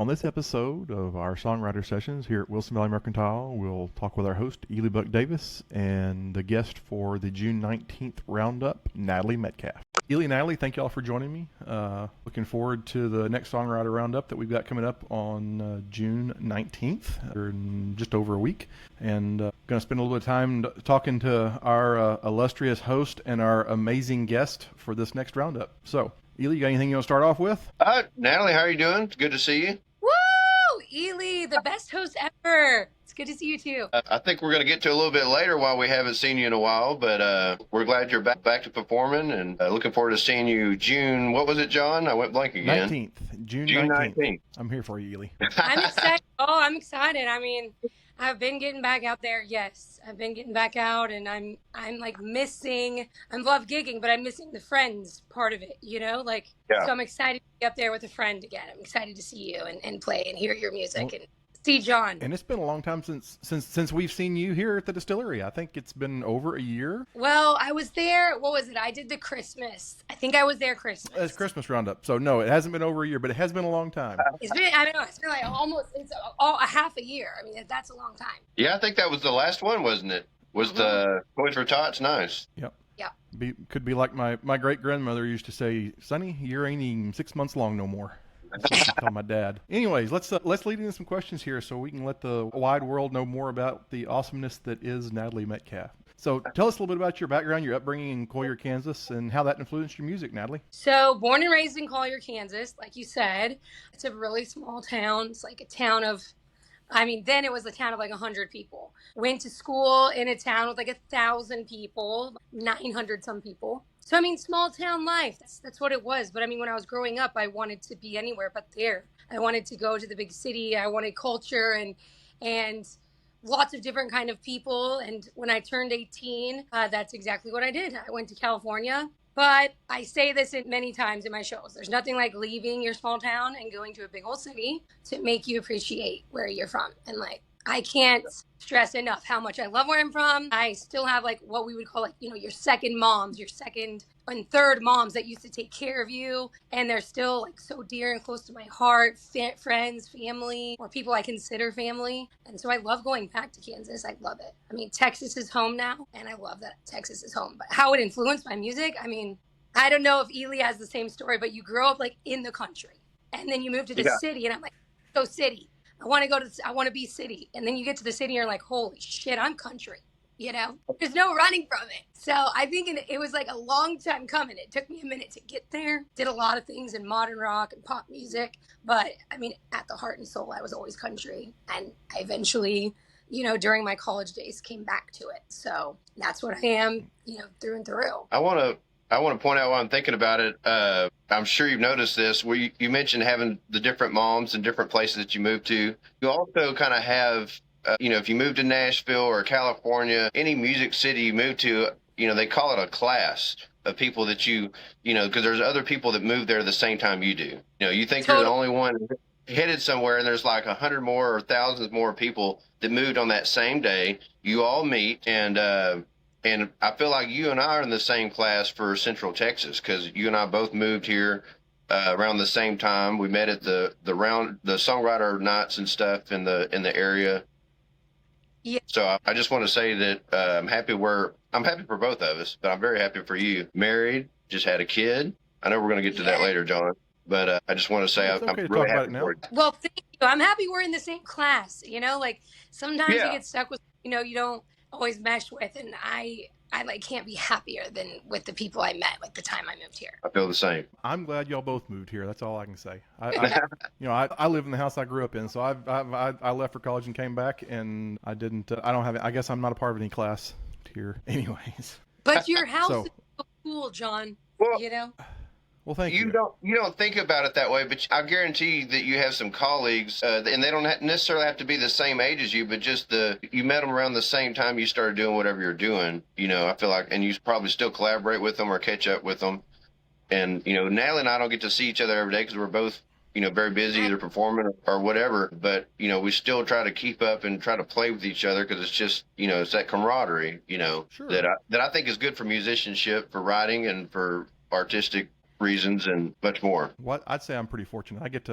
On this episode of our Songwriter Sessions here at Wilson Valley Mercantile, we'll talk with our host, Eley Buck Davis, and the guest for the June 19th Roundup, Natalie Metcalf. Eley and Natalie, thank you all for joining me. Looking forward to the next Songwriter Roundup that we've got coming up on June 19th, in just over a week. And going to spend a little bit of time talking to our illustrious host and our amazing guest for this next Roundup. So, Eley, you got anything you want to start off with? Natalie, how are you doing? It's good to see you. Woo! Eley, the best host ever. It's good to see you too. I think we're going to get to a little bit later while we haven't seen you in a while, but we're glad you're back to performing and looking forward to seeing you June. What was it, John? I went blank again. 19th. June 19th. I'm here for you, Eley. I'm excited. I'm excited. I mean, I've been getting back out there. Yes, I've been getting back out, and I'm like missing. I love gigging, but I'm missing the friends part of it. You know, like Yeah. So I'm excited to be up there with a friend again. I'm excited to see you and play and hear your music and see John. And it's been a long time since we've seen you here at the distillery. I think it's been over a year. Well, I was there. What was it? I did the Christmas. I think I was there Christmas. It's Christmas Roundup. So, no, it hasn't been over a year, but it has been a long time. It's been, I don't know, it's been like it's all a half a year. I mean, that's a long time. Yeah, I think that was the last one, wasn't it? Was the Toys for Tots nice? Yep. Yeah. Could be like my great-grandmother used to say, Sonny, you ain't even 6 months long no more. That's what I tell my dad. Anyways, let's lead into some questions here so we can let the wide world know more about the awesomeness that is Natalie Metcalf. So tell us a little bit about your background, your upbringing in Collier, Kansas, and how that influenced your music, Natalie. So born and raised in Collier, Kansas, like you said. It's a really small town. It's like a town of, then it was a town of like 100 people. Went to school in a town with like 1,000 people, 900 some people. So, small town life, that's what it was. But when I was growing up, I wanted to be anywhere but there. I wanted to go to the big city. I wanted culture and lots of different kind of people. And when I turned 18, that's exactly what I did. I went to California. But I say this many times in my shows. There's nothing like leaving your small town and going to a big old city to make you appreciate where you're from. And I can't stress enough how much I love where I'm from. I still have what we would call your second moms, your second and third moms that used to take care of you. And they're still so dear and close to my heart, friends, family, or people I consider family. And so I love going back to Kansas. I love it. Texas is home now, and I love that Texas is home. But how it influenced my music, I don't know if Eley has the same story, but you grow up in the country and then you move to the city, and I'm so city. I want to be city. And then you get to the city and you're like, holy shit, I'm country. There's no running from it. So I think it was a long time coming. It took me a minute to get there. Did a lot of things in modern rock and pop music. But at the heart and soul, I was always country. And I eventually, during my college days came back to it. So that's what I am, through and through. I want to point out while I'm thinking about it, I'm sure you've noticed this, where you mentioned having the different moms and different places that you moved to. You also kind of have, if you move to Nashville or California, any music city you move to, they call it a class of people that because there's other people that move there at the same time you do. You think you're the only one headed somewhere, and there's 100 more or thousands more people that moved on that same day. You all meet, and I feel like you and I are in the same class for Central Texas, because you and I both moved here around the same time. We met at the songwriter nights and stuff in the area. Yeah. So I just want to say that I'm happy for both of us, but I'm very happy for you. Married, just had a kid. I know we're going to get to that later, John, but I just want to say I'm really happy for you. Well, thank you. I'm happy we're in the same class. Sometimes you get stuck with you don't always mesh with, and I can't be happier than with the people I met the time I moved here. I feel the same. I'm glad y'all both moved here. That's all I can say. I live in the house I grew up in, so I left for college and came back, and I didn't. I don't have. I guess I'm not a part of any class here, anyways. But your house is so cool, John. Well, Well, thank you. You don't think about it that way, but I guarantee that you have some colleagues, and they don't necessarily have to be the same age as you, but just you met them around the same time you started doing whatever you're doing. I feel like, and you probably still collaborate with them or catch up with them. And Natalie and I don't get to see each other every day because we're both very busy, either performing or whatever. But we still try to keep up and try to play with each other, because it's just it's that camaraderie Sure. that I think is good for musicianship, for writing, and for artistic reasons and much more. What I'd say I'm pretty fortunate. I get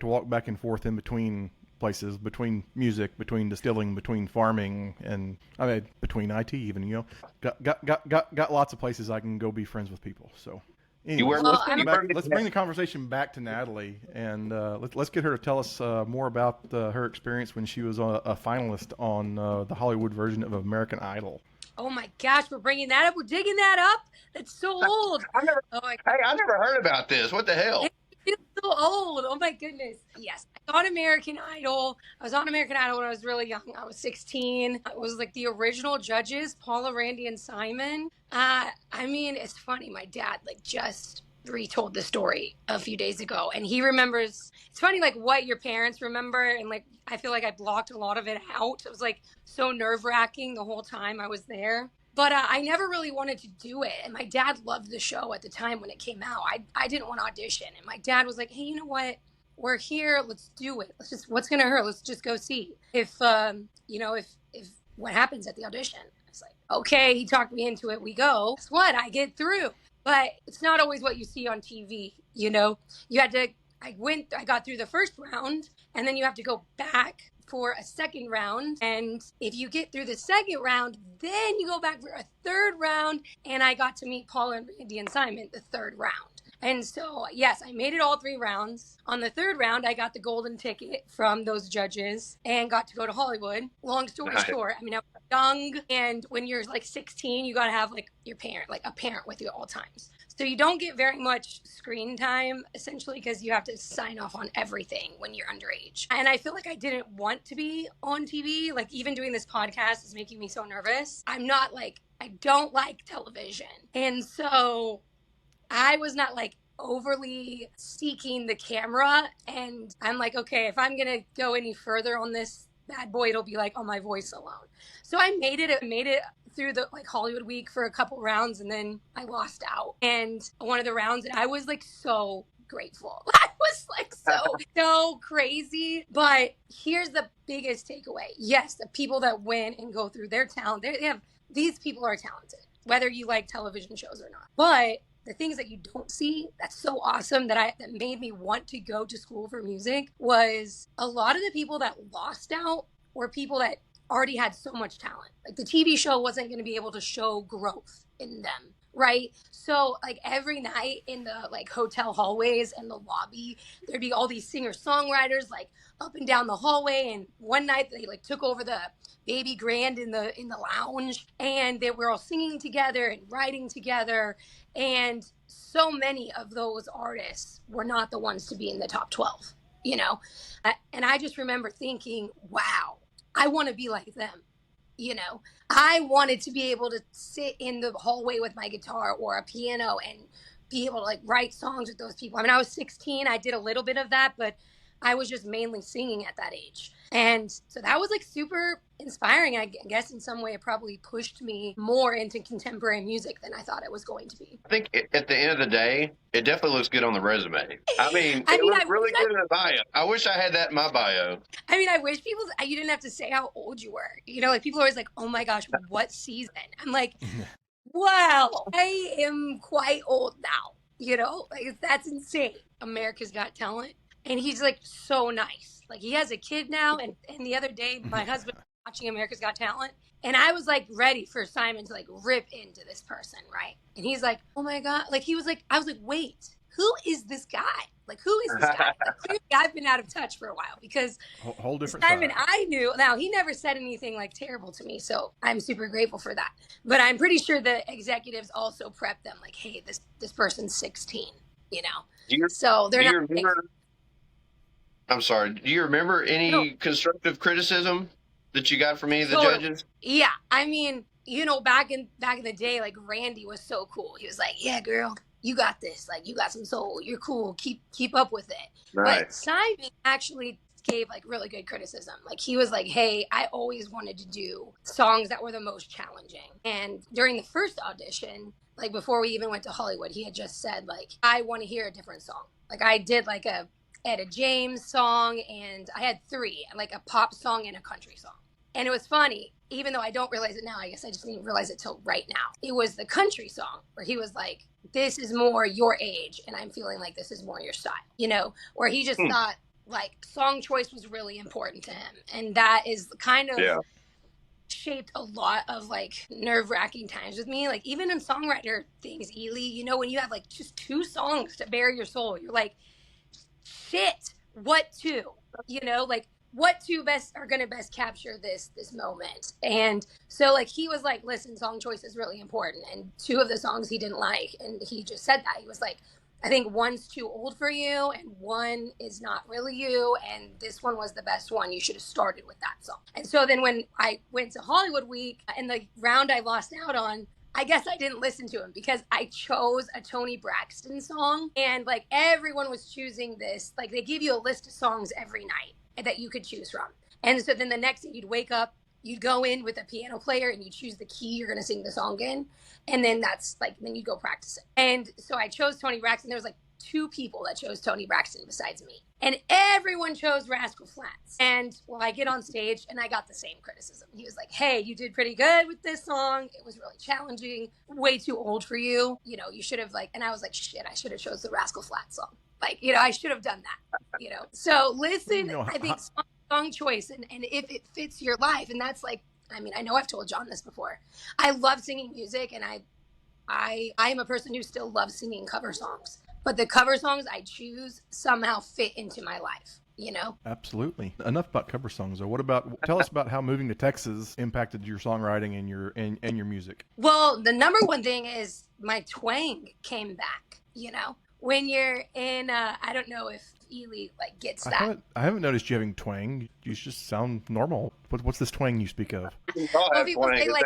to walk back and forth in between places, between music, between distilling, between farming, and I mean between IT even. Got lots of places I can go be friends with people. So. Anyways, let's bring the conversation back to Natalie, and let's get her to tell us more about her experience when she was a finalist on the Hollywood version of American Idol. Oh my gosh, we're bringing that up. We're digging that up. That's so old. I never heard about this. What the hell? It's so old. Oh my goodness. Yes. I was on American Idol. I was on American Idol when I was really young. I was 16. It was like the original judges, Paula, Randy, and Simon. I mean, it's funny. My dad just retold the story a few days ago, and he remembers. It's funny what your parents remember, and I feel like I blocked a lot of it out. It was so nerve-wracking the whole time I was there. But I never really wanted to do it. And my dad loved the show at the time when it came out. I didn't want to audition. And my dad was like, hey, you know what? We're here. Let's do it. What's going to hurt? Let's just go see if what happens at the audition. I was like, okay, he talked me into it. We go. Guess what? I get through. But it's not always what you see on TV. I got through the first round, and then you have to go back for a second round. And if you get through the second round, then you go back for a third round. And I got to meet Paula and Randy and Simon the third round. And so, yes, I made it all 3 rounds. On the third round, I got the golden ticket from those judges and got to go to Hollywood. Long story short, I was young. And when you're 16, you got to have your parent, a parent with you at all times. So you don't get very much screen time, essentially, because you have to sign off on everything when you're underage. And I feel like I didn't want to be on TV. Even doing this podcast is making me so nervous. I don't like television. And so I was not overly seeking the camera. And I'm okay, if I'm going to go any further on this bad boy, it'll be on my voice alone. So I made it through the Hollywood week for a couple rounds, and then I lost out. And one of the rounds, and I was so grateful. I was so crazy. But here's the biggest takeaway. Yes, the people that win and go through their talent, these people are talented, whether you like television shows or not. But the things that you don't see that's so awesome that made me want to go to school for music was a lot of the people that lost out were people that already had so much talent. The TV show wasn't going to be able to show growth in them, right? So every night in the hotel hallways and the lobby, there'd be all these singer-songwriters up and down the hallway. And one night they took over the baby grand in the lounge, and they were all singing together and writing together. And so many of those artists were not the ones to be in the top 12, And I just remember thinking, wow, I want to be like them. I wanted to be able to sit in the hallway with my guitar or a piano and be able to write songs with those people. I was 16. I did a little bit of that, but I was just mainly singing at that age. And so that was super inspiring. I guess in some way it probably pushed me more into contemporary music than I thought it was going to be. I think at the end of the day, it definitely looks good on the resume. It looks really good in the bio. I wish I had that in my bio. I wish you didn't have to say how old you were. People are always oh my gosh, what season? I'm well, I am quite old now. That's insane. America's Got Talent. And he's so nice. He has a kid now. And the other day, my husband was watching America's Got Talent. And I was ready for Simon to rip into this person, right? And he's oh my God. I was wait, who is this guy? Who is this guy? Clearly I've been out of touch for a while because whole different Simon side. I knew. Now, he never said anything terrible to me. So I'm super grateful for that. But I'm pretty sure the executives also prepped them hey, this person's 16, So they're not. I'm sorry. Do you remember any constructive criticism that you got from any of the judges? Yeah. Back in the day, Randy was so cool. He was yeah, girl, you got this. You got some soul. You're cool. Keep up with it. Right. But Simon actually gave really good criticism. He was hey, I always wanted to do songs that were the most challenging. And during the first audition, before we even went to Hollywood, he had just said I want to hear a different song. I did a Etta James song, and I had 3, a pop song and a country song. And it was funny, even though I don't realize it now, I guess I just didn't realize it till right now. It was the country song where he was this is more your age and I'm feeling like this is more your style, you know, or he just thought like song choice was really important to him. And that is kind of shaped a lot of like nerve-wracking times with me. Like even in songwriter things, Eley, you know, when you have like just 2 songs to bare your soul, you're like, shit, what 2? You know, like what 2 best are gonna best capture this moment. And so like he was like, listen, song choice is really important. And 2 of the songs he didn't like, and he just said that. He was like, I think 1's too old for you and 1 is not really you, and this one was the best one. You should have started with that song. And so then when I went to Hollywood Week and the round I lost out on, I guess I didn't listen to him because I chose a Toni Braxton song, and like everyone was choosing this. Like they give you a list of songs every night that you could choose from. And so then the next day you'd wake up, you'd go in with a piano player and you choose the key you're going to sing the song in. And then that's like, then you go practice it. And so I chose Toni Braxton. There was like 2 people that chose Toni Braxton besides me. And everyone chose Rascal Flatts. And well, I get on stage and I got the same criticism. He was like, hey, you did pretty good with this song. It was really challenging, way too old for you. You know, you should have like, and I was like, shit, I should have chose the Rascal Flatts song. Like, you know, I should have done that, you know. So listen, you know, I think song choice and if it fits your life. And that's like, I mean, I know I've told John this before. I love singing music, and I am a person who still loves singing cover songs. But the cover songs I choose somehow fit into my life, you know? Absolutely. Enough about cover songs, though. Tell us about how moving to Texas impacted your songwriting and your music. Well, the number one thing is my twang came back, you know? When you're in, I don't know if Eley like gets that. I haven't noticed you having twang. You just sound normal. What's this twang you speak of? Well, people say like,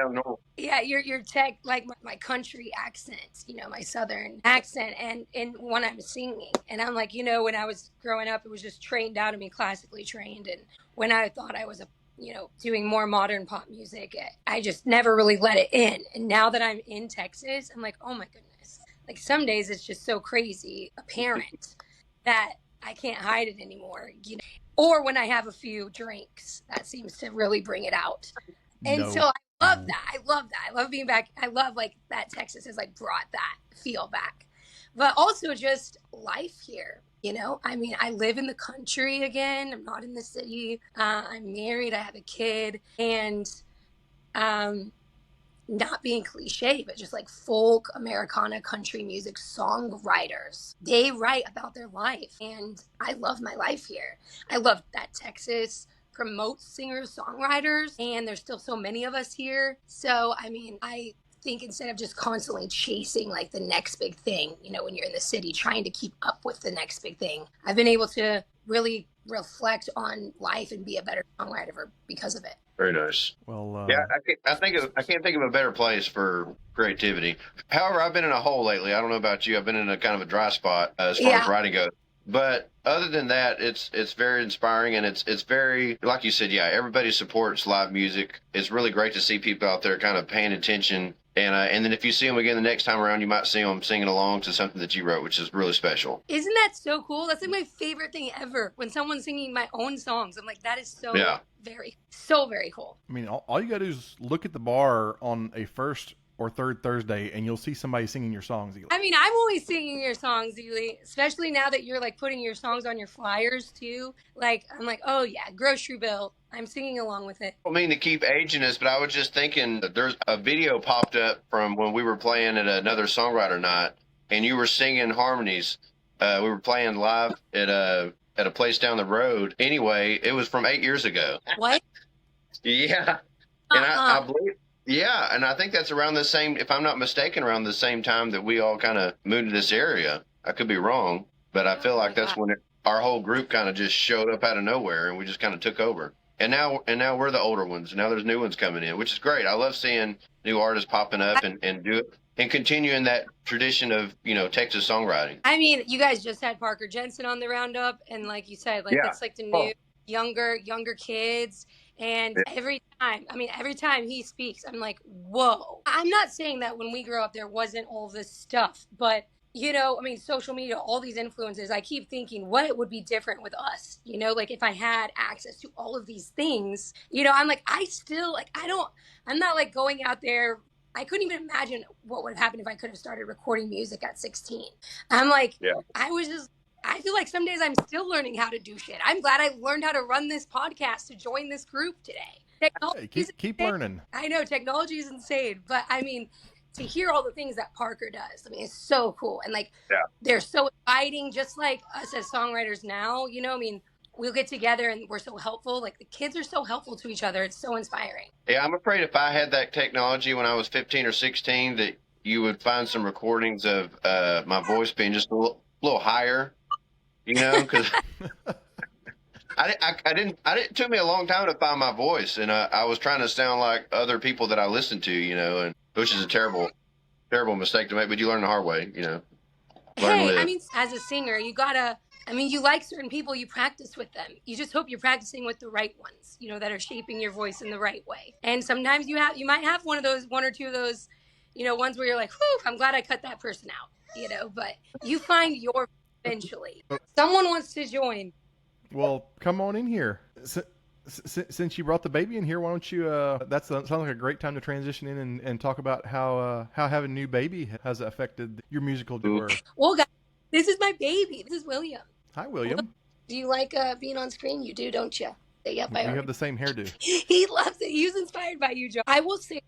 yeah, your tech, like my country accent, you know, my southern accent, and when I'm singing, and I'm like, you know, when I was growing up, it was just trained out of me, classically trained, and when I thought I was you know, doing more modern pop music, I just never really let it in. And now that I'm in Texas, I'm like, oh my goodness. Like some days it's just so crazy apparent that I can't hide it anymore, you know? Or when I have a few drinks, that seems to really bring it out. And so I love that. I love that. I love being back. I love like that Texas has like brought that feel back. But also just life here, you know? I mean, I live in the country again. I'm not in the city. I'm married. I have a kid. And not being cliche, but just like folk, Americana, country music songwriters. They write about their life. And I love my life here. I love that Texas promotes singer-songwriters, and there's still so many of us here. So, I mean, I think instead of just constantly chasing like the next big thing, you know, when you're in the city, trying to keep up with the next big thing, I've been able to really reflect on life and be a better songwriter because of it. Very nice. Well, yeah, I can't think of a better place for creativity. However, I've been in a hole lately. I don't know about you. I've been in a kind of a dry spot as far as writing goes. But other than that, it's very inspiring, and it's very, like you said, yeah, everybody supports live music. It's really great to see people out there kind of paying attention. And then if you see them again the next time around, you might see them singing along to something that you wrote, which is really special. Isn't that so cool? That's like my favorite thing ever. When someone's singing my own songs, I'm like, that is so very cool. I mean, all you got to do is look at the bar on a first or third Thursday, and you'll see somebody singing your songs. I mean, I'm always singing your songs, Eley, especially now that you're like putting your songs on your flyers too. Like, I'm like, oh yeah, grocery bill. I'm singing along with it. I don't mean to keep aging us, but I was just thinking that there's a video popped up from when we were playing at another songwriter night, and you were singing harmonies. We were playing live at a place down the road. Anyway, it was from 8 years ago. What? Yeah. And I believe. Yeah, and I think that's around the same, if I'm not mistaken, around the same time that we all kind of moved to this area. I could be wrong, but I feel like that's when our whole group kind of just showed up out of nowhere, and we just kind of took over. And now we're the older ones. Now there's new ones coming in, which is great. I love seeing new artists popping up and do it and continuing that tradition of, you know, Texas songwriting. I mean, you guys just had Parker Jensen on the Roundup, and like you said, like that's like the new younger kids. And every time he speaks, I'm like, whoa. I'm not saying that when we grew up, there wasn't all this stuff, but you know, I mean, social media, all these influences, I keep thinking what would be different with us, you know, like if I had access to all of these things, you know, I'm like, I'm not like going out there I couldn't even imagine what would have happened if I could have started recording music at 16. I'm like, Yeah. I feel like some days I'm still learning how to do shit. I'm glad I learned how to run this podcast to join this group today. Hey, keep learning. I know technology is insane, but I mean, to hear all the things that Parker does, I mean, it's so cool. And like, they're so inviting, just like us as songwriters now, you know, I mean, we'll get together and we're so helpful. Like, the kids are so helpful to each other. It's so inspiring. Yeah, I'm afraid if I had that technology when I was 15 or 16, that you would find some recordings of my voice being just a little higher, you know, because I didn't. It took me a long time to find my voice, and I was trying to sound like other people that I listened to, you know, and which is a terrible mistake to make, but you learn the hard way, you know. Hey, I mean, as a singer, you like certain people, you practice with them. You just hope you're practicing with the right ones, you know, that are shaping your voice in the right way. And sometimes you might have one or two of those, you know, ones where you're like, whew, I'm glad I cut that person out, you know, but you find your eventually. Someone wants to join. Well, come on in here. Since you brought the baby in here, why don't you, that sounds like a great time to transition in and talk about how having a new baby has affected your musical career. Well, guys, this is my baby. This is William. Hi, William. Do you like being on screen? You do, don't you? Yep, we have the same hairdo. He loves it. He was inspired by you, John. I will say,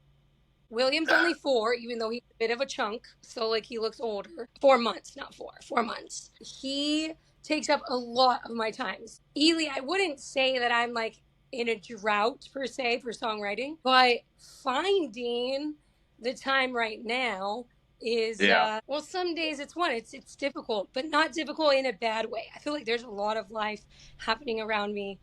William's only 4, even though he's a bit of a chunk. So, like, he looks older. 4 months, not 4. 4 months. He takes up a lot of my times. Eley, I wouldn't say that I'm, like, in a drought, per se, for songwriting. But finding the time right now is, well, some days it's difficult, but not difficult in a bad way. I feel like there's a lot of life happening around me.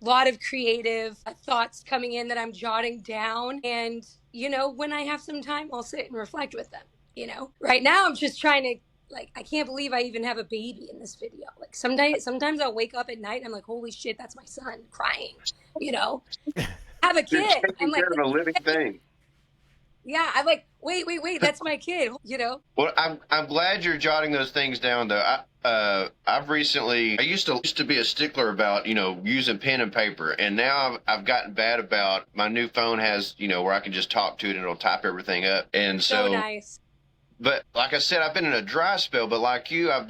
A lot of creative thoughts coming in that I'm jotting down. And, you know, when I have some time, I'll sit and reflect with them, you know. Right now, I'm just trying to, like, I can't believe I even have a baby in this video. Like, sometimes I'll wake up at night and I'm like, holy shit, that's my son crying, you know. Have a kid. I'm like, care of a living thing. Yeah, I'm like, wait, that's my kid, you know. Well, I'm glad you're jotting those things down, though. I used to be a stickler about, you know, using pen and paper, and now I've gotten bad about, my new phone has, you know, where I can just talk to it and it'll type everything up, and so nice. But like I said, I've been in a dry spell, but like you, I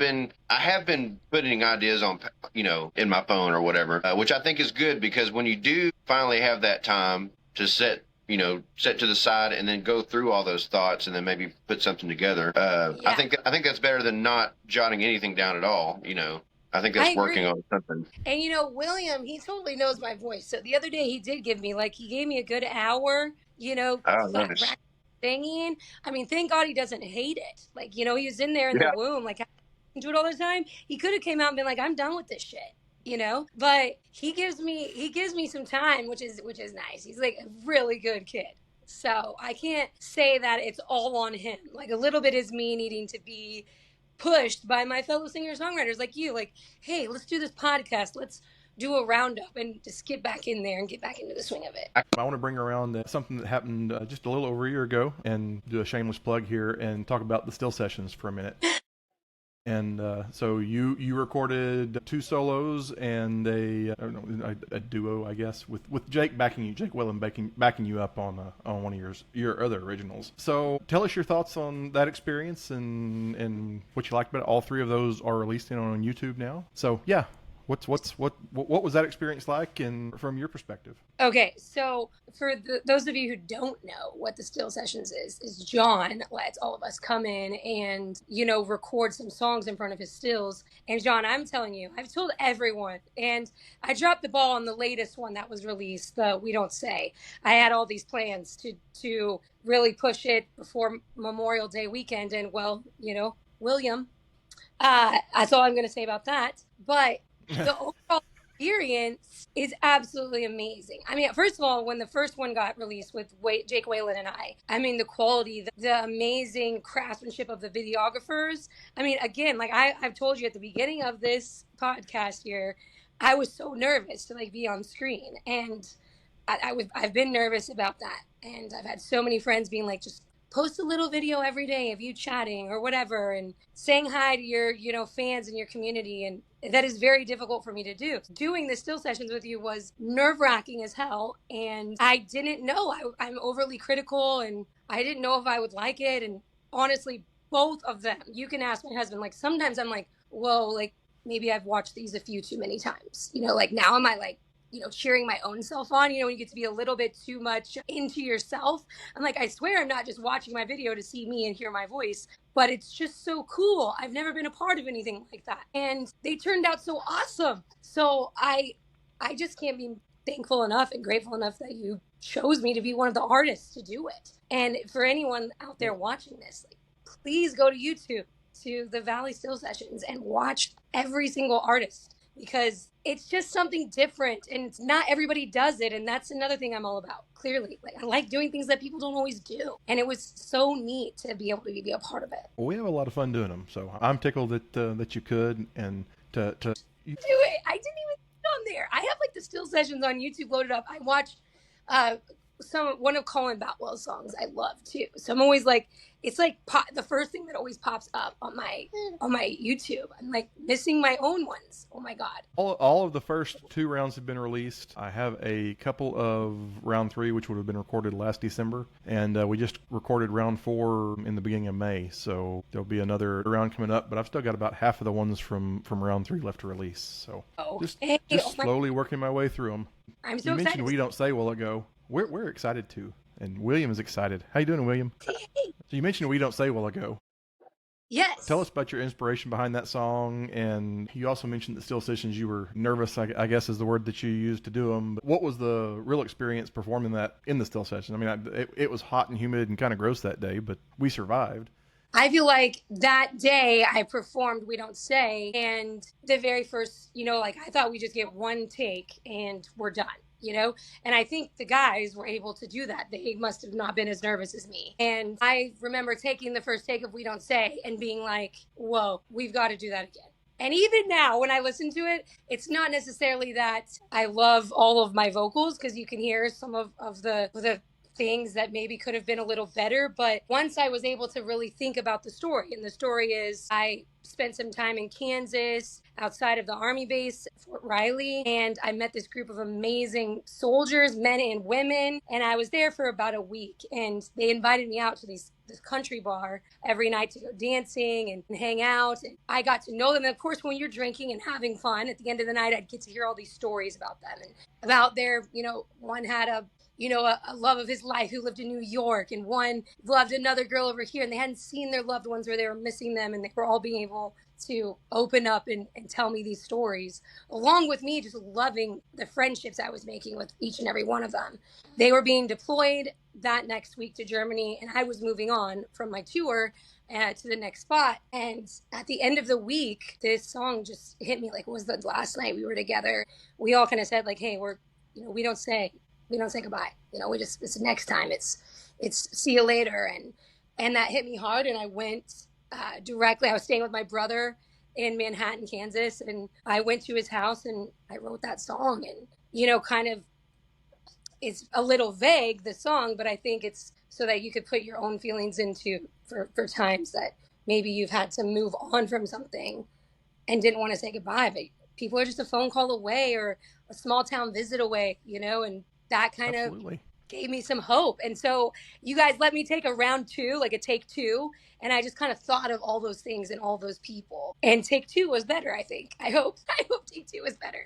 have been putting ideas on, you know, in my phone or whatever, which I think is good, because when you do finally have that time to set to the side and then go through all those thoughts and then maybe put something together. I think that's better than not jotting anything down at all. You know, I think that's working on something. And, you know, William, he totally knows my voice. So the other day he gave me a good hour, you know, nice. Singing. I mean, thank God he doesn't hate it. Like, you know, he was in there in the womb, like, I do it all the time. He could have came out and been like, I'm done with this shit. You know, but he gives me some time, which is nice. He's like a really good kid. So I can't say that it's all on him. Like, a little bit is me needing to be pushed by my fellow singer-songwriters like you. Like, hey, let's do this podcast. Let's do a roundup and just get back in there and get back into the swing of it. I want to bring around something that happened just a little over a year ago and do a shameless plug here and talk about the still sessions for a minute. And so you recorded 2 solos and a duo, I guess, with Jake backing you, Jake Whelan backing you up on one of your other originals. So tell us your thoughts on that experience and what you liked about it. All 3 of those are released on YouTube now. So yeah. What was that experience like, and from your perspective? Okay, so for those of you who don't know what the Still Sessions is John lets all of us come in and, you know, record some songs in front of his stills. And John, I'm telling you, I've told everyone, and I dropped the ball on the latest one that was released, the We Don't Say. I had all these plans to really push it before Memorial Day weekend, and, well, you know, William, that's all I'm going to say about that. But the overall experience is absolutely amazing. I mean, first of all, when the first one got released with Jake Whelan and I mean, the quality, the amazing craftsmanship of the videographers. I mean, again, like I've told you at the beginning of this podcast here, I was so nervous to like be on screen, and I've been nervous about that. And I've had so many friends being like, just post a little video every day of you chatting or whatever and saying hi to your, fans in your community. And that is very difficult for me to do. Doing the still sessions with you was nerve-wracking as hell. And I didn't know. I'm overly critical and I didn't know if I would like it. And honestly, both of them, you can ask my husband, like sometimes I'm like, whoa, like maybe I've watched these a few too many times. Like now am I like, cheering my own self on, when you get to be a little bit too much into yourself. I'm like, I swear I'm not just watching my video to see me and hear my voice, but it's just so cool. I've never been a part of anything like that. And they turned out so awesome. So I just can't be thankful enough and grateful enough that you chose me to be one of the artists to do it. And for anyone out there watching this, like, please go to YouTube, to the Valley Still Sessions and watch every single artist, because it's just something different and not everybody does it. And that's another thing I'm all about. Clearly, like I like doing things that people don't always do. And it was so neat to be able to be a part of it. Well, we have a lot of fun doing them. So I'm tickled that you could, and to do it. I didn't even put on there. I have like the still sessions on YouTube loaded up. I watch one of Colin Batwell's songs I love too. So I'm always like, it's like the first thing that always pops up on my YouTube. I'm like missing my own ones. Oh my God. All of the first 2 rounds have been released. I have a couple of round 3, which would have been recorded last December. And we just recorded round 4 in the beginning of May. So there'll be another round coming up, but I've still got about half of the ones from round 3 left to release. So just slowly working my way through them. I'm so excited. You mentioned excited. We Don't Say a while ago. We're excited too. And William is excited. How you doing, William? So you mentioned We Don't Say a while ago. Yes. Tell us about your inspiration behind that song. And you also mentioned the still sessions. You were nervous, I guess is the word that you used to do them. But what was the real experience performing that in the still session? I mean, it was hot and humid and kind of gross that day, but we survived. I feel like that day I performed We Don't Say, and the very first, like I thought we just get one take and we're done. And I think the guys were able to do that. They must have not been as nervous as me. And I remember taking the first take of We Don't Say and being like, whoa, we've got to do that again. And even now, when I listen to it, it's not necessarily that I love all of my vocals, because you can hear some of the things that maybe could have been a little better. But once I was able to really think about the story, and the story is I spent some time in Kansas outside of the Army base, Fort Riley, and I met this group of amazing soldiers, men and women, and I was there for about a week, and they invited me out to this country bar every night to go dancing and hang out, and I got to know them. And of course, when you're drinking and having fun, at the end of the night, I'd get to hear all these stories about them and about their, one had a love of his life who lived in New York, and one loved another girl over here, and they hadn't seen their loved ones or they were missing them, and they were all being able to open up and tell me these stories, along with me just loving the friendships I was making with each and every one of them. They were being deployed that next week to Germany, and I was moving on from my tour to the next spot. And at the end of the week, this song just hit me like it was the last night we were together. We all kind of said like, hey, we don't say goodbye. It's next time. It's see you later. And that hit me hard. And I went directly. I was staying with my brother in Manhattan, Kansas. And I went to his house and I wrote that song. And, kind of, it's a little vague, the song, but I think it's so that you could put your own feelings into for times that maybe you've had to move on from something and didn't want to say goodbye. But people are just a phone call away or a small town visit away, and that kind Absolutely. Of gave me some hope. And so you guys let me take a round 2, like a take 2. And I just kind of thought of all those things and all those people. And take 2 was better, I think. I hope take 2 was better.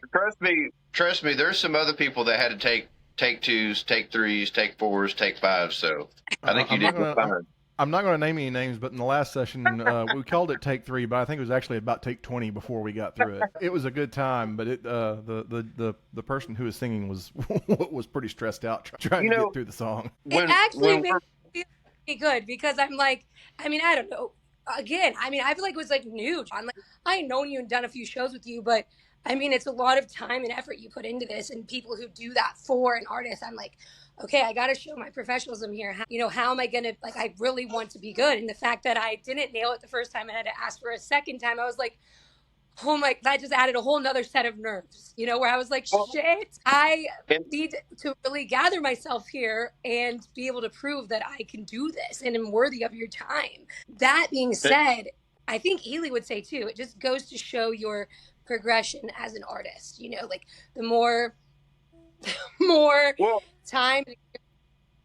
Trust me, there's some other people that had to take 2s, take 3s, take 4s, take 5s. So I think you did fine. I'm not going to name any names, but in the last session, we called it take 3, but I think it was actually about take 20 before we got through it. It was a good time, but the person who was singing was pretty stressed out trying to get through the song. It actually made me feel pretty good, because I'm like, I don't know. Again, I feel like it was like new. I'm like, I had known you and done a few shows with you, but it's a lot of time and effort you put into this, and people who do that for an artist, I'm like, okay, I got to show my professionalism here. How am I going to, I really want to be good. And the fact that I didn't nail it the first time and had to ask for a second time, I was like, oh my, that just added a whole nother set of nerves, where I was like, Well, shit, I and need to really gather myself here and be able to prove that I can do this and am worthy of your time. That being said, I think Eley would say too, it just goes to show your progression as an artist, like the more well, time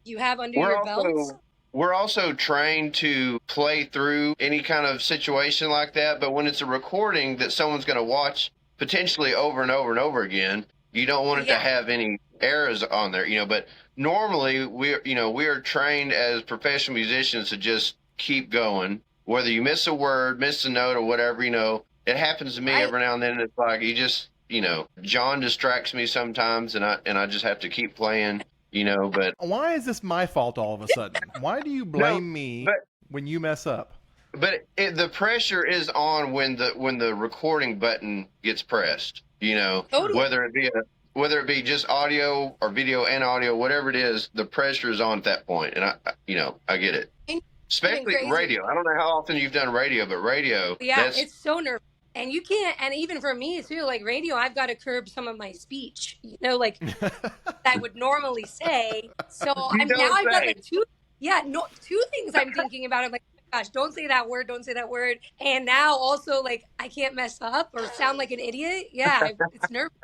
you have under we're your belts. we're also trained to play through any kind of situation like that. But when it's a recording that someone's going to watch potentially over and over and over again, you don't want it to have any errors on there, But normally we are trained as professional musicians to just keep going. Whether you miss a word, miss a note, or whatever, it happens to me every now and then. It's like you just, John distracts me sometimes, and I just have to keep playing. But why is this my fault all of a sudden? Why do you blame me when you mess up? But the pressure is on when the recording button gets pressed. Totally. Whether it be just audio or video and audio, whatever it is, the pressure is on at that point. And I get it. Especially radio. I don't know how often you've done radio, but radio. Yeah, it's so nervous. And you can't, and even for me too, like radio, I've got to curb some of my speech, like I would normally say. So I've got like two things I'm thinking about. I'm like, oh my gosh, don't say that word. And now also like, I can't mess up or sound like an idiot. Yeah, it's nervous.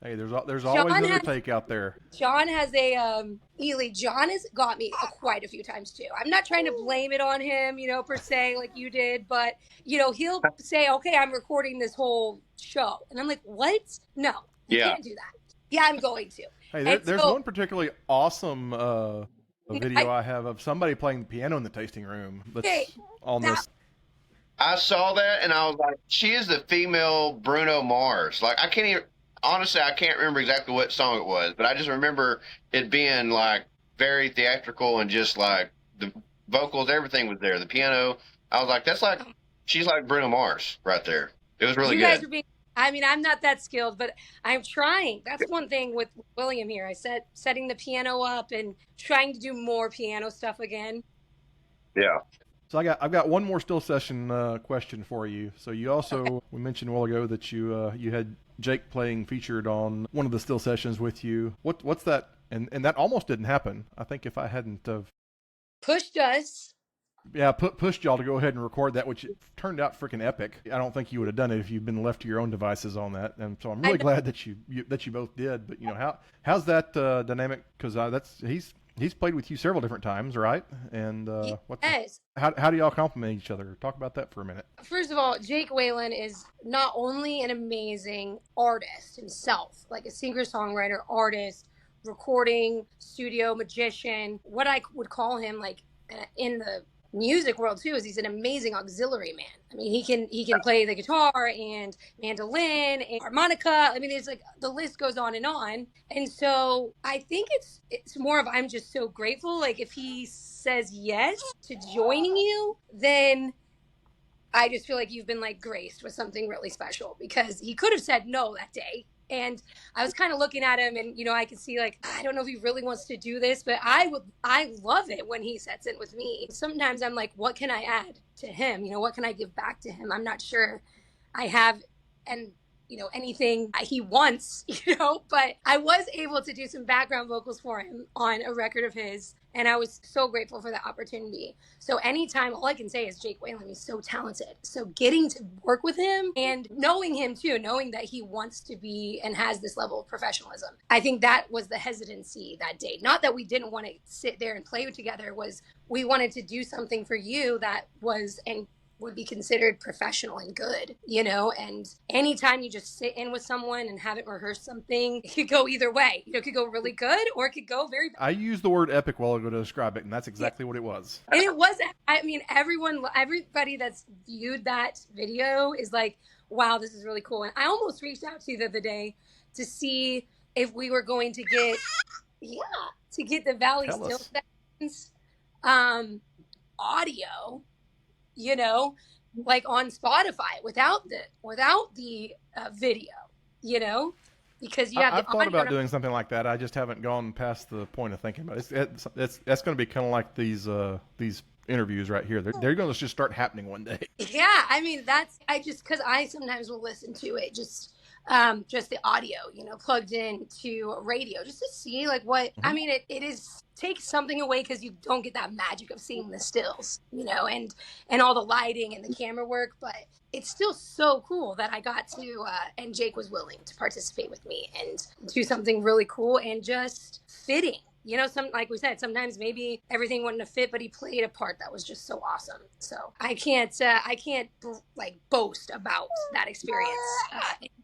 Hey, there's always another take out there. John has Eley, John has got me quite a few times too. I'm not trying to blame it on him, per se, like you did, but, he'll say, okay, I'm recording this whole show. And I'm like, what? No, you can't do that. Yeah, I'm going to. Hey, there's one particularly awesome video I have of somebody playing the piano in the tasting room that's on this. I saw that and I was like, she is the female Bruno Mars. Like, honestly, I can't remember exactly what song it was, but I just remember it being like very theatrical and just like the vocals, everything was there. The piano, I was like, she's like Bruno Mars right there. It was really good. I'm not that skilled, but I'm trying. That's one thing with William here. I said setting the piano up and trying to do more piano stuff again. Yeah. So I've got one more still session question for you. So you also, we mentioned a while ago that you had Jake playing featured on one of the still sessions with you. What's that? And that almost didn't happen. I think if I hadn't pushed us. Yeah, pushed y'all to go ahead and record that, which turned out freaking epic. I don't think you would have done it if you'd been left to your own devices on that. And so I'm really glad that you both did. But how's that dynamic? Because he's played with you several different times, right? And how do y'all compliment each other? Talk about that for a minute. First of all, Jake Whalen is not only an amazing artist himself, like a singer-songwriter, artist, recording, studio, magician. What I would call him, like in the music world too, is he's an amazing auxiliary man. I mean, he can play the guitar and mandolin and harmonica. I mean, it's like the list goes on. And so I think it's more of, I'm just so grateful. Like if he says yes to joining you, then I just feel like you've been like graced with something really special, because he could have said no that day. And I was kind of looking at him and, I could see like, I don't know if he really wants to do this, but I love it when he sets in with me. Sometimes I'm like, what can I add to him? What can I give back to him? I'm not sure I have, anything he wants, but I was able to do some background vocals for him on a record of his. And I was so grateful for that opportunity. So anytime, all I can say is Jake Whalen is so talented. So getting to work with him and knowing him too, knowing that he wants to be and has this level of professionalism. I think that was the hesitancy that day. Not that we didn't want to sit there and play together, was we wanted to do something for you that was and would be considered professional and good, and anytime you just sit in with someone and haven't rehearsed something, it could go either way. It could go really good or it could go very bad. I used the word epic while ago to describe it, and that's exactly what it was. And it was, everybody that's viewed that video is like, wow, this is really cool. And I almost reached out to you the other day to see if we were going to get, the Valley Still Sessions audio, like on Spotify without the video, because you have. I've thought about doing something like that. I just haven't gone past the point of thinking about it. That's going to be kind of like these interviews right here. They're going to just start happening one day. Yeah, I mean because I sometimes will listen to it just the audio, plugged into radio just to see like what I mean. It is takes something away because you don't get that magic of seeing the stills, and all the lighting and the camera work, but it's still so cool that I got to and Jake was willing to participate with me and do something really cool and just fitting. Like we said, sometimes maybe everything wouldn't have fit, but he played a part that was just so awesome. So I can't boast about that experience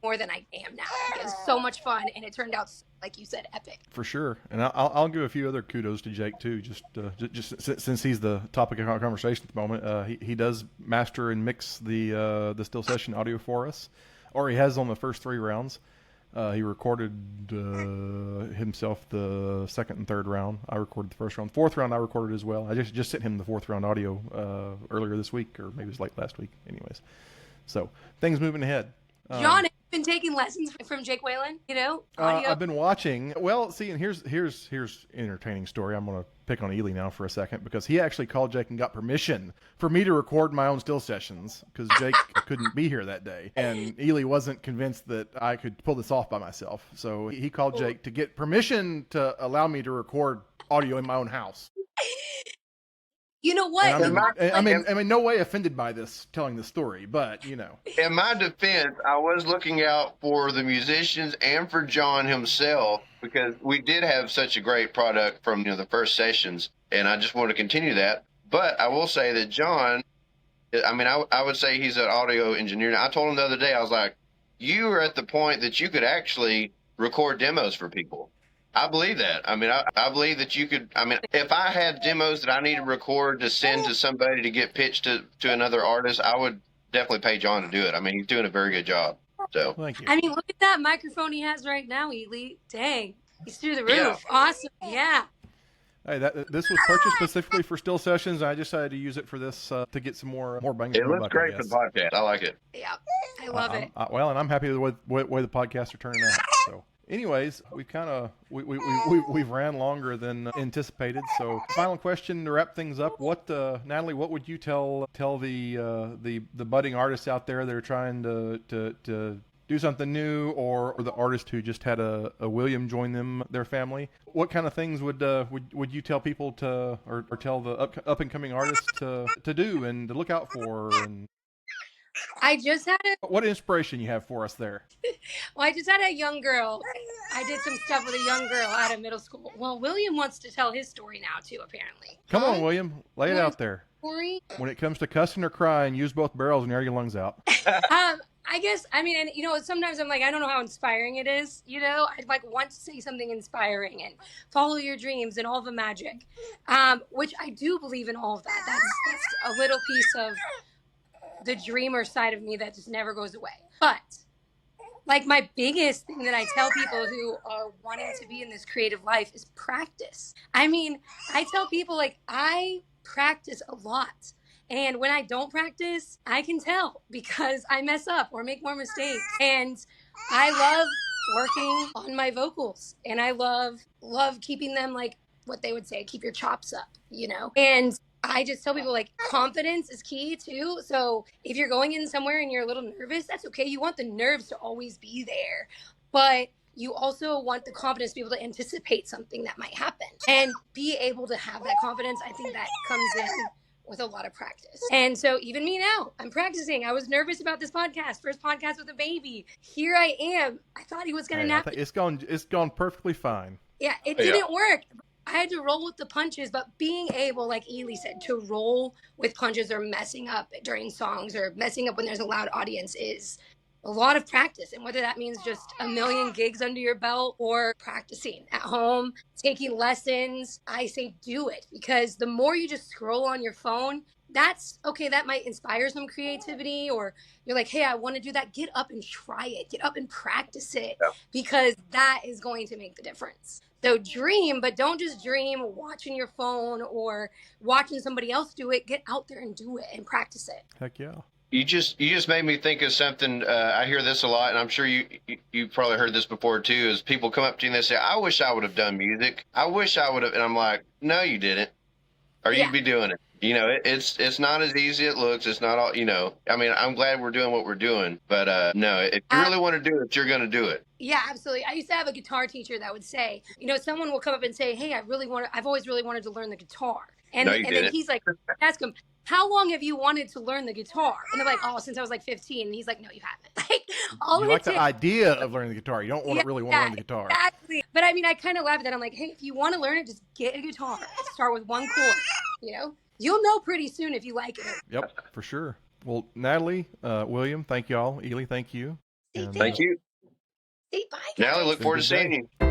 more than I am now. It was so much fun, and it turned out, like you said, epic. For sure. And I'll give a few other kudos to Jake too, just since he's the topic of our conversation at the moment. He does master and mix the still session audio for us, or he has on the first 3 rounds. He recorded himself the second and third round. I recorded the first round. 4th round I recorded as well. I just sent him the 4th round audio earlier this week, or maybe it was late last week. Anyways, so things moving ahead. John, have you been taking lessons from Jake Whalen? Audio? I've been watching. Well, see, and here's an entertaining story. I'm going to pick on Eley now for a second because he actually called Jake and got permission for me to record my own still sessions because Jake couldn't be here that day. And Eley wasn't convinced that I could pull this off by myself. So he called Jake to get permission to allow me to record audio in my own house. You know what? I mean, no way offended by this, telling the story, but, In my defense, I was looking out for the musicians and for John himself because we did have such a great product from, the first sessions, and I just want to continue that. But I will say that John, I would say he's an audio engineer. Now, I told him the other day, I was like, you are at the point that you could actually record demos for people. I believe that. I believe that you could. If I had demos that I need to record to send to somebody to get pitched to another artist, I would definitely pay John to do it. He's doing a very good job. So thank you. Look at that microphone he has right now, Eley. Dang, he's through the roof. Yeah. Awesome. Yeah. Hey, this was purchased specifically for still sessions. I decided to use it for this to get some more bang. It looks great for the podcast. I like it. Yeah, I love it. And I'm happy with the way the podcasts are turning out. So. Anyways, we've ran longer than anticipated. So, final question to wrap things up: Natalie? What would you tell the budding artists out there that are trying to do something new, or the artist who just had a William join their family? What kind of things would you tell people or tell the up and coming artists to do and to look out for? And what inspiration you have for us there? Well, I just had a young girl. I did some stuff with a young girl out of middle school. Well, William wants to tell his story now too, apparently. Come on, William, lay it out there. Story? When it comes to cussing or crying, use both barrels and air your lungs out. I guess, and sometimes I'm like, I don't know how inspiring it is, I'd want to say something inspiring and follow your dreams and all the magic, which I do believe in all of that. That's a little piece of the dreamer side of me that just never goes away. But my biggest thing that I tell people who are wanting to be in this creative life is practice. I tell people I practice a lot. And when I don't practice, I can tell because I mess up or make more mistakes. And I love working on my vocals, and I love keeping them what they would say, keep your chops up, And I just tell people confidence is key too. So if you're going in somewhere and you're a little nervous, that's okay. You want the nerves to always be there, but you also want the confidence to be able to anticipate something that might happen and be able to have that confidence. I think that comes in with a lot of practice. And so even me now, I'm practicing. I was nervous about this podcast, first podcast with a baby. Here I am. I thought he was going to nap. It's gone perfectly fine. Yeah, it didn't work. I had to roll with the punches, but being able, like Eley said, to roll with punches or messing up during songs or messing up when there's a loud audience is a lot of practice. And whether that means just a million gigs under your belt or practicing at home, taking lessons, I say do it, because the more you just scroll on your phone, that's okay. That might inspire some creativity, or you're like, hey, I want to do that. Get up and try it. Get up and practice it, because that is going to make the difference. So dream, but don't just dream watching your phone or watching somebody else do it. Get out there and do it and practice it. Heck yeah. You just made me think of something. I hear this a lot, and I'm sure you probably heard this before too. Is people come up to you and they say, "I wish I would have done music. I wish I would have," and I'm like, "No, you didn't, or you'd be doing it." It's not as easy as it looks. It's not all, I mean, I'm glad we're doing what we're doing, but no, if you really want to do it, you're going to do it. Yeah, absolutely. I used to have a guitar teacher that would say, someone will come up and say, "Hey, I've always really wanted to learn the guitar." And, No, you and didn't. then he's like, ask him, "How long have you wanted to learn the guitar?" And they're like, "Oh, since I was like 15." And he's like, "No, you haven't." Like, all You like the idea of learning the guitar. You don't really want to learn the guitar. Exactly. But I mean, I kind of laugh at that. I'm like, hey, if you want to learn it, just get a guitar. Start with one chord. You'll know pretty soon if you like it. Yep, for sure. Well, Natalie, William, thank y'all. Eley, thank you. Thank you. Bye, guys. Natalie, look forward to seeing you.